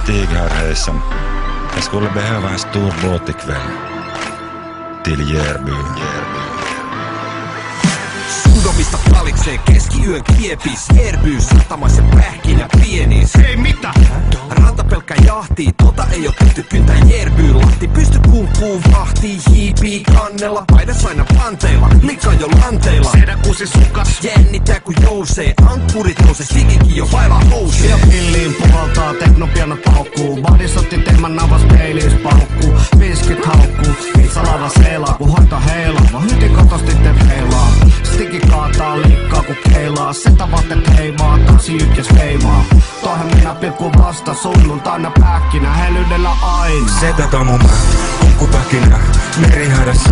Stig här, hejsan. Jag skulle behöva en stor båt ikväll. Till Järby. Sudomista valiksee keskiyön kiepis. Järby satamaisen pähkinä pienis. Hei mitä? Rantapelkkä jahtii, ei oo tehty kyntää Järbyyn lahti. Pysty kumppuun vahtii, hiipii kannella. Paidas aina panteilla, likka jo lanteilla. Sedä kusi sukas. Jännittää kun jousee, ankkurit nousee, Stigikin jo vailla housee. Ja pilliin puhaltaa, teknopiano paukkuu. Badis otti teeman navas peiliis paukkuu. Viskit haukkuu, pizzalava seilaa. Kun hoita heilaa, hytin kotosti te peilaa. Stigi kaataa liikkaa kun keilaa. Setä vaatteet heimaa, taksi ykkös veimaa. Toihan minä pilkku vasta, sunnuntaina pähkinä, helyydellä aina. Setät on mun kumpkupähkinä, merihädässä.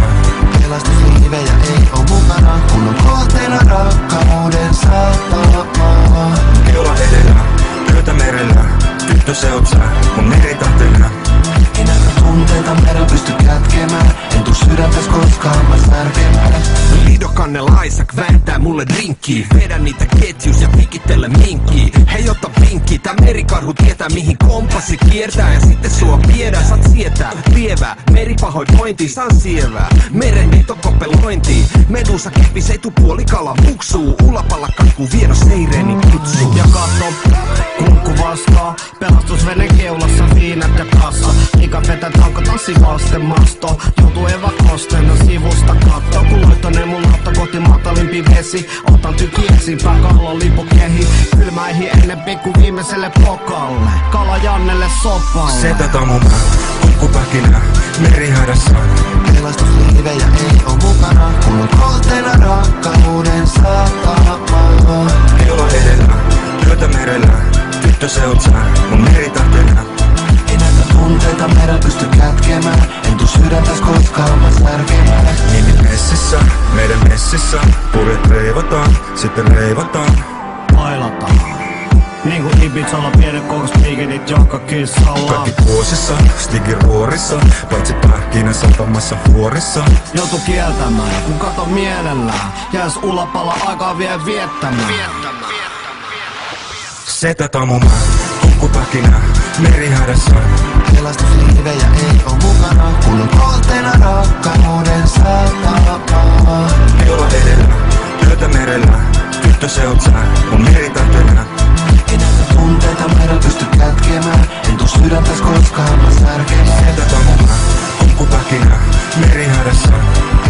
Pelastusliivejä ei oo mukana, kun on kohteena rakkauden satama. Keula edellä, pöytä merellä. Tyttö se oot sä, mun meritahtena. Ei näitä tunteita merä pysty kätkemään. En tuu sydäntäs koskaan mä särkemään. Lidokannella Isaac vääntää mulle drinkkiä. Vedän niitä ketjus ja pikitellä minkkiä. Hei ota vinkki, tää merikarhu tietää mihin kompassi kiertää. Ja sitten sua viedään, saat sietää. Lievää, meripahoinvointi, saan sievää. Meren nitokopelointi. Medusa kepis etupuolikala muksuu. Ulapalla katkuu vieras seireeni kutsuu. Ja katso, kunkku vastaa. Pelastusvenen keulassa viinat ja kassa. Ikat vetää tauko tanssivasten masto. Joutuu evakosten sivusta katto. Kun loittonee mun lautta kohti matalimpi vesi. Otan tyki esiinpää, kallon lipukehi. Kylmäihin ennen pikku viimeiselle pokalle. Kala Jannelle sopalle. Setät on mun kumpkupähkinä, merihädässä. Pelastusliivejä ei oo mukana, kun on kohteena rakkauden satama. Keula edellä, pöytä merellä. Tyttö se oot sä, mun meritahtena. Ei näitä tunteita merä pysty kätkemään. En tuu sydäntäs koskaan mä särkemään. Nimi messissä, meidän messissä. Purjet reivataan, sitten reivataan. Bailataan. Niinku Ibizalla pienet kokospiikenit joka kissalla. Kaikki kuosissa, Stigin ruorissa. Paitsi pähkinä satamassa huorissa. Joutu kieltämään, kun kato mielellään. Jäis ulapalla aikaa vie viettämään. Setät on mun kumpkupähkinä, merihädässä. Pelastusliivejä ei oo mukana, kun on kohteena rakkauden satama. Keula edellä, pöytä merellä. Tyttö se oot sä, mun meritahtena. Ei näitä tunteita merä pysty kätkemään. En tuu sydäntäs koskaan mä särkemään. Setät on mun kumpkupähkinä, merihädässä.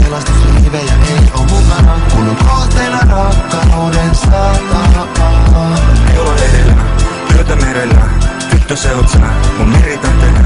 Pelastusliivejä ei oo mukana, kun on kohteena rakkauden satama. Keula edellä, pöytä merellä. Tyttö se oot sä, mun meritahtena.